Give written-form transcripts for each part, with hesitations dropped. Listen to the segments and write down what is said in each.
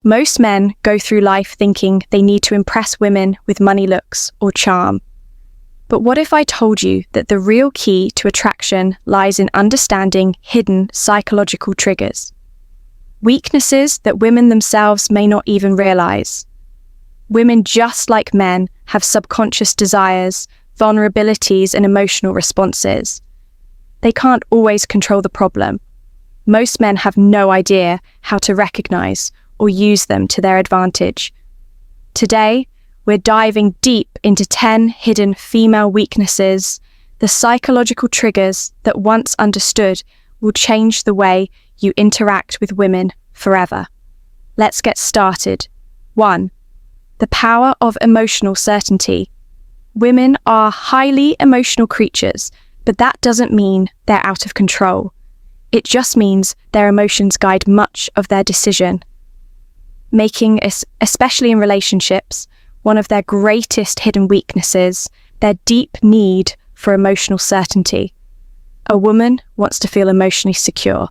Most men go through life thinking they need to impress women with money, looks, or charm. But what if I told you that the real key to attraction lies in understanding hidden psychological triggers? Weaknesses that women themselves may not even realize. Women, just like men, have subconscious desires, vulnerabilities, and emotional responses. They can't always control the problem. Most men have no idea how to recognize or use them to their advantage. Today, we're diving deep into 10 hidden female weaknesses, the psychological triggers that, once understood, will change the way you interact with women forever. Let's get started. 1. The power of emotional certainty. Women are highly emotional creatures, but that doesn't mean they're out of control. It just means their emotions guide much of their decision making, especially in relationships. One of their greatest hidden weaknesses, their deep need for emotional certainty. A woman wants to feel emotionally secure.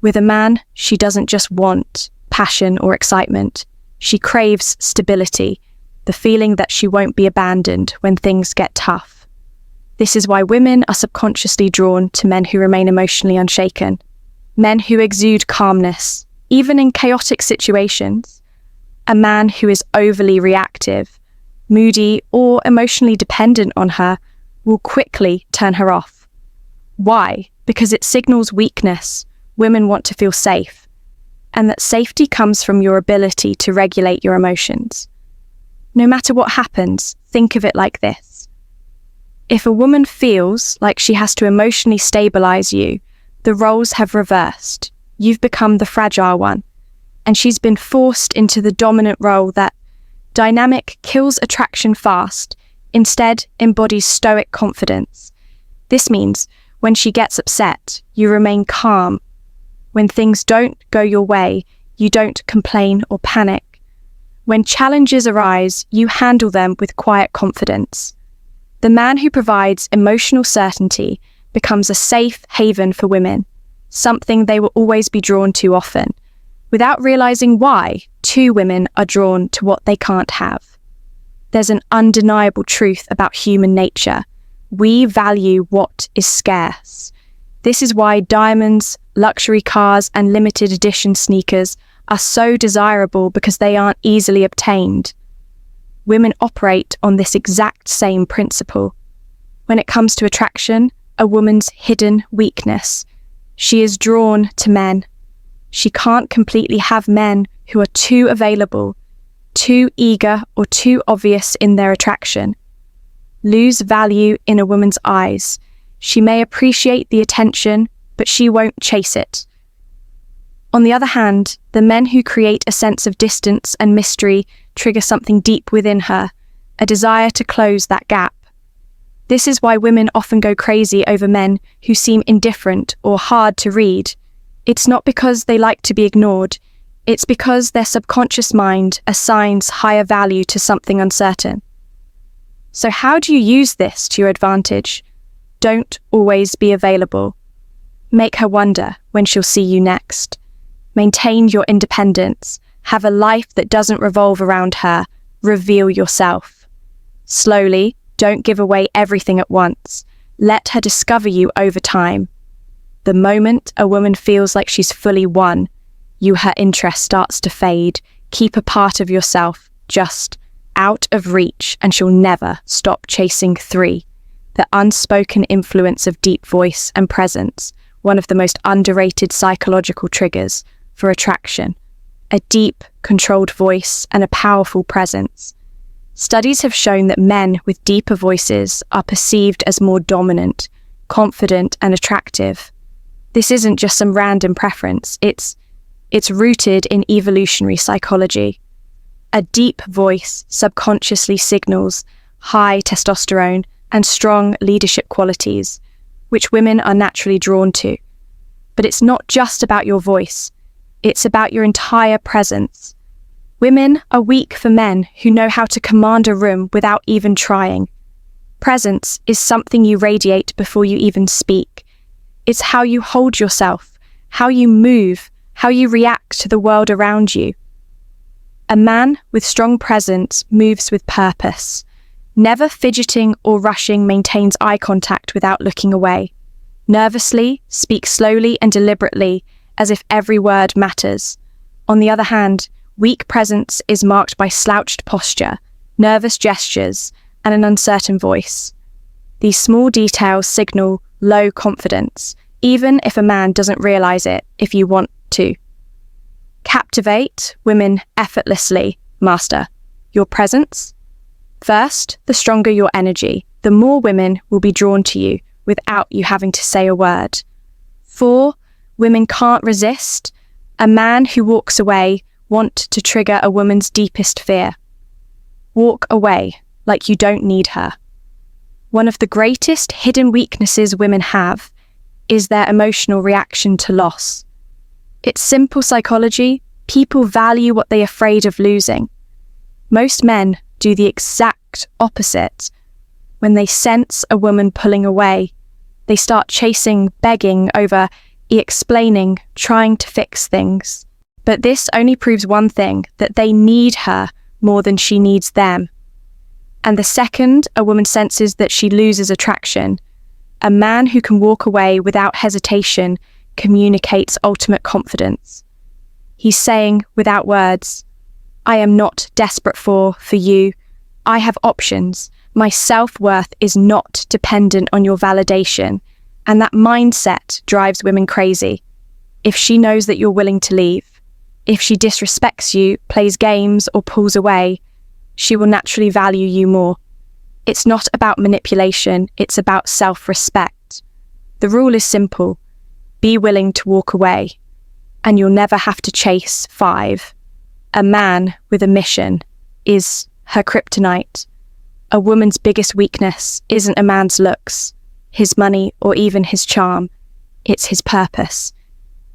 With a man, she doesn't just want passion or excitement. She craves stability, the feeling that she won't be abandoned when things get tough. This is why women are subconsciously drawn to men who remain emotionally unshaken, men who exude calmness, even in chaotic situations. A man who is overly reactive, moody, or emotionally dependent on her will quickly turn her off. Why? Because it signals weakness. Women want to feel safe, and that safety comes from your ability to regulate your emotions. No matter what happens, think of it like this. If a woman feels like she has to emotionally stabilize you, the roles have reversed. You've become the fragile one, and she's been forced into the dominant role that dynamic kills attraction fast, instead embodies stoic confidence. This means when she gets upset, you remain calm. When things don't go your way, you don't complain or panic. When challenges arise, you handle them with quiet confidence. The man who provides emotional certainty becomes a safe haven for women, something they will always be drawn to often. Without realizing why, two women are drawn to what they can't have. There's an undeniable truth about human nature. We value what is scarce. This is why diamonds, luxury cars, and limited edition sneakers are so desirable, because they aren't easily obtained. Women operate on this exact same principle. When it comes to attraction, a woman's hidden weakness, she is drawn to men. She can't completely have men who are too available, too eager, or too obvious in their attraction. Lose value in a woman's eyes. She may appreciate the attention, but she won't chase it. On the other hand, the men who create a sense of distance and mystery trigger something deep within her, a desire to close that gap. This is why women often go crazy over men who seem indifferent or hard to read. It's not because they like to be ignored. It's because their subconscious mind assigns higher value to something uncertain. So how do you use this to your advantage? Don't always be available. Make her wonder when she'll see you next. Maintain your independence. Have a life that doesn't revolve around her. Reveal yourself. Slowly, don't give away everything at once. Let her discover you over time. The moment a woman feels like she's fully won, her interest starts to fade. Keep a part of yourself just out of reach, and she'll never stop chasing. 3. The unspoken influence of deep voice and presence, one of the most underrated psychological triggers for attraction. A deep, controlled voice and a powerful presence. Studies have shown that men with deeper voices are perceived as more dominant, confident, and attractive. This isn't just some random preference, it's rooted in evolutionary psychology. A deep voice subconsciously signals high testosterone and strong leadership qualities, which women are naturally drawn to. But it's not just about your voice, it's about your entire presence. Women are weak for men who know how to command a room without even trying. Presence is something you radiate before you even speak. It's how you hold yourself, how you move, how you react to the world around you. A man with strong presence moves with purpose. Never fidgeting or rushing, maintains eye contact without looking away. Nervously, speaks slowly and deliberately, as if every word matters. On the other hand, weak presence is marked by slouched posture, nervous gestures, and an uncertain voice. These small details signal low confidence, even if a man doesn't realize it if you want to. Captivate women effortlessly, master your presence. First, the stronger your energy, the more women will be drawn to you without you having to say a word. 4, women can't resist. A man who walks away wants to trigger a woman's deepest fear. Walk away like you don't need her. One of the greatest hidden weaknesses women have is their emotional reaction to loss. It's simple psychology. People value what they're afraid of losing. Most men do the exact opposite. When they sense a woman pulling away, they start chasing, begging over, explaining, trying to fix things. But this only proves one thing, that they need her more than she needs them. And the second a woman senses that she loses attraction, a man who can walk away without hesitation communicates ultimate confidence. He's saying, without words, I am not desperate for you. I have options. My self-worth is not dependent on your validation. And that mindset drives women crazy. If she knows that you're willing to leave, if she disrespects you, plays games, or pulls away, she will naturally value you more. It's not about manipulation, it's about self-respect. The rule is simple. Be willing to walk away, and you'll never have to chase 5. A man with a mission is her kryptonite. A woman's biggest weakness isn't a man's looks, his money, or even his charm. It's his purpose.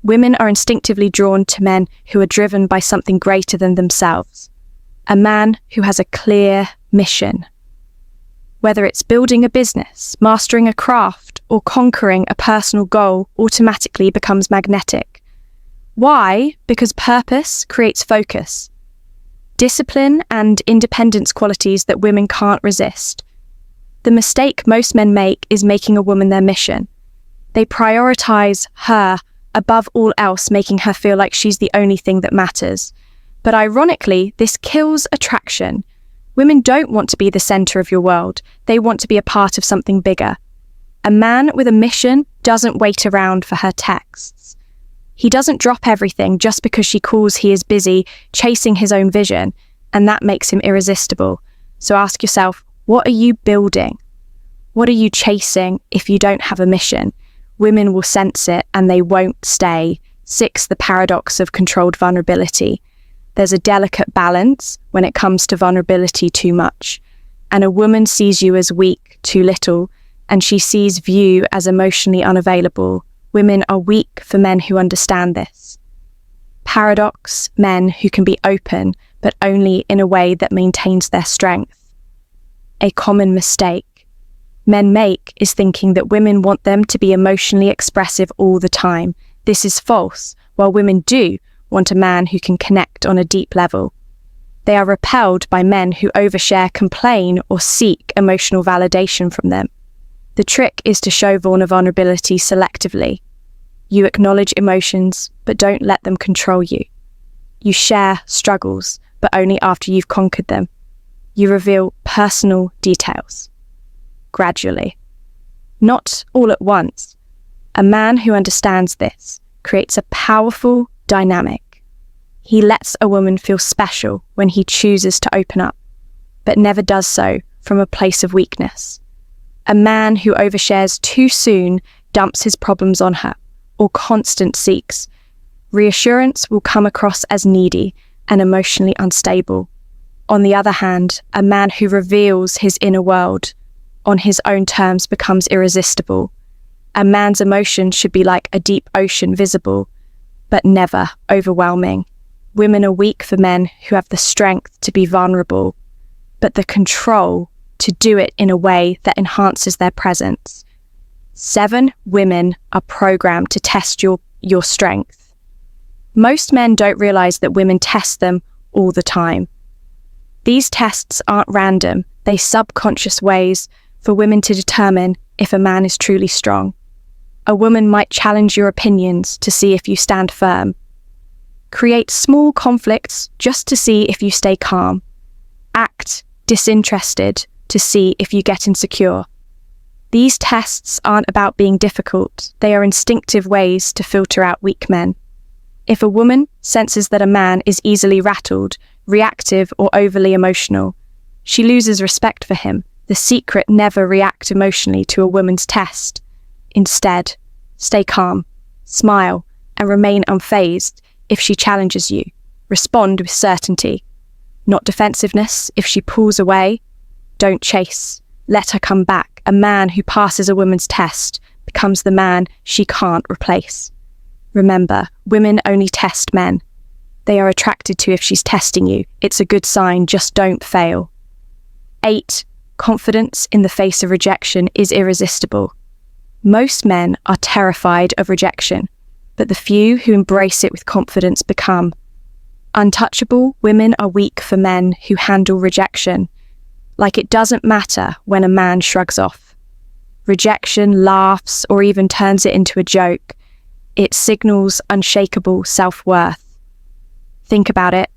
Women are instinctively drawn to men who are driven by something greater than themselves. A man who has a clear mission. Whether it's building a business, mastering a craft, or conquering a personal goal, automatically becomes magnetic. Why? Because purpose creates focus. Discipline and independence, qualities that women can't resist. The mistake most men make is making a woman their mission. They prioritize her above all else, making her feel like she's the only thing that matters. But ironically, this kills attraction. Women don't want to be the center of your world. They want to be a part of something bigger. A man with a mission doesn't wait around for her texts. He doesn't drop everything just because she calls he is busy chasing his own vision, and that makes him irresistible. So ask yourself, what are you building? What are you chasing if you don't have a mission? Women will sense it and they won't stay. 6, the paradox of controlled vulnerability. There's a delicate balance when it comes to vulnerability too much. And a woman sees you as weak, too little, and she sees you as emotionally unavailable. Women are weak for men who understand this. Paradox, men who can be open, but only in a way that maintains their strength. A common mistake men make is thinking that women want them to be emotionally expressive all the time. This is false. While women do want a man who can connect on a deep level, they are repelled by men who overshare, complain, or seek emotional validation from them. The trick is to show vulnerability selectively. You acknowledge emotions, but don't let them control you. You share struggles, but only after you've conquered them. You reveal personal details. Gradually. Not all at once. A man who understands this creates a powerful dynamic. He lets a woman feel special when he chooses to open up, but never does so from a place of weakness. A man who overshares too soon dumps his problems on her, or constant seeks. Reassurance will come across as needy and emotionally unstable. On the other hand, a man who reveals his inner world on his own terms becomes irresistible. A man's emotion should be like a deep ocean, visible, but never overwhelming. Women are weak for men who have the strength to be vulnerable, but the control to do it in a way that enhances their presence. 7 women are programmed to test your strength. Most men don't realize that women test them all the time. These tests aren't random, they're subconscious ways for women to determine if a man is truly strong. A woman might challenge your opinions to see if you stand firm. Create small conflicts just to see if you stay calm. Act disinterested to see if you get insecure. These tests aren't about being difficult, they are instinctive ways to filter out weak men. If a woman senses that a man is easily rattled, reactive, or overly emotional, she loses respect for him. The secret: never react emotionally to a woman's test. Instead, stay calm, smile, and remain unfazed if she challenges you. Respond with certainty, not defensiveness. If she pulls away, don't chase. Let her come back. A man who passes a woman's test becomes the man she can't replace. Remember, women only test men. They are attracted to if she's testing you. It's a good sign, just don't fail. 8. Confidence in the face of rejection is irresistible. Most men are terrified of rejection, but the few who embrace it with confidence become untouchable. Women are weak for men who handle rejection like it doesn't matter when a man shrugs off. Rejection, laughs, or even turns it into a joke. It signals unshakable self-worth. Think about it.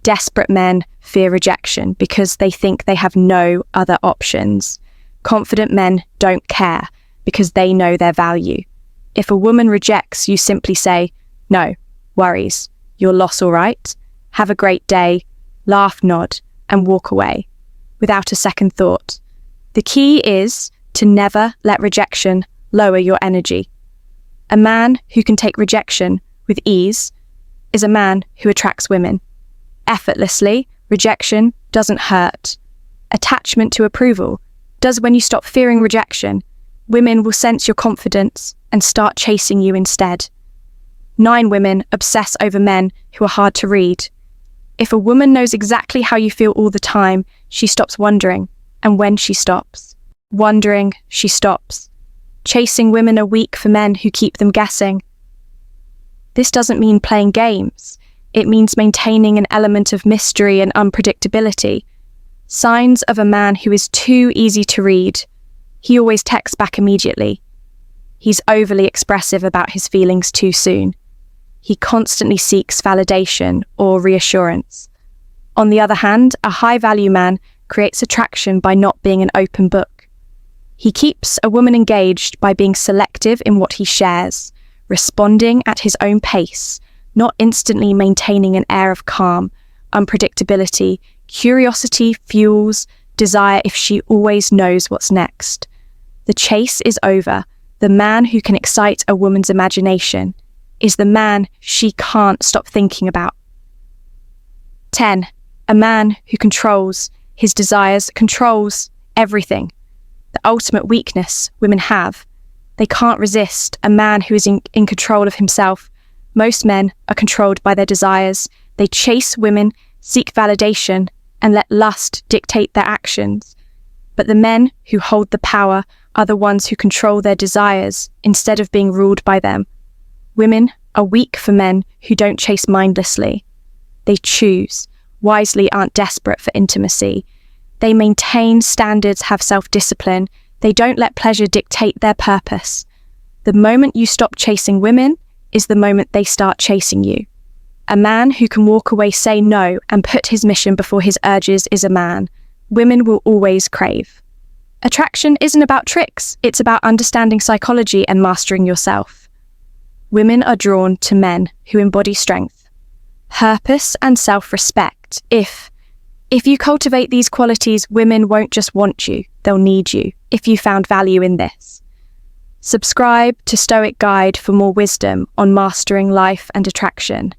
Desperate men fear rejection because they think they have no other options. Confident men don't care because they know their value. If a woman rejects, you simply say, "No worries, your loss all right. Have a great day," laugh, nod, and walk away without a second thought. The key is to never let rejection lower your energy. A man who can take rejection with ease is a man who attracts women. Effortlessly, rejection doesn't hurt. Attachment to approval does. When you stop fearing rejection, women will sense your confidence and start chasing you instead. 9. Women obsess over men who are hard to read. If a woman knows exactly how you feel all the time, she stops wondering. And when she stops wondering, she stops. Chasing women are weak for men who keep them guessing. This doesn't mean playing games. It means maintaining an element of mystery and unpredictability. Signs of a man who is too easy to read: he always texts back immediately. He's overly expressive about his feelings too soon. He constantly seeks validation or reassurance. On the other hand, a high-value man creates attraction by not being an open book. He keeps a woman engaged by being selective in what he shares, responding at his own pace, not instantly maintaining an air of calm. Unpredictability, curiosity fuels desire if she always knows what's next. The chase is over. The man who can excite a woman's imagination is the man she can't stop thinking about. 10. A man who controls his desires controls everything. The ultimate weakness women have. They can't resist a man who is in control of himself. Most men are controlled by their desires. They chase women, seek validation, and let lust dictate their actions. But the men who hold the power are the ones who control their desires instead of being ruled by them. Women are weak for men who don't chase mindlessly. They choose wisely, aren't desperate for intimacy. They maintain standards, have self-discipline. They don't let pleasure dictate their purpose. The moment you stop chasing women is the moment they start chasing you. A man who can walk away, say no, and put his mission before his urges is a man women will always crave. Attraction isn't about tricks, it's about understanding psychology and mastering yourself. Women are drawn to men who embody strength, purpose, and self-respect. If you cultivate these qualities, women won't just want you, they'll need you, if you found value in this. Subscribe to Stoic Guide for more wisdom on mastering life and attraction.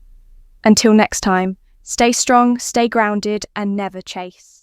Until next time, stay strong, stay grounded, and never chase.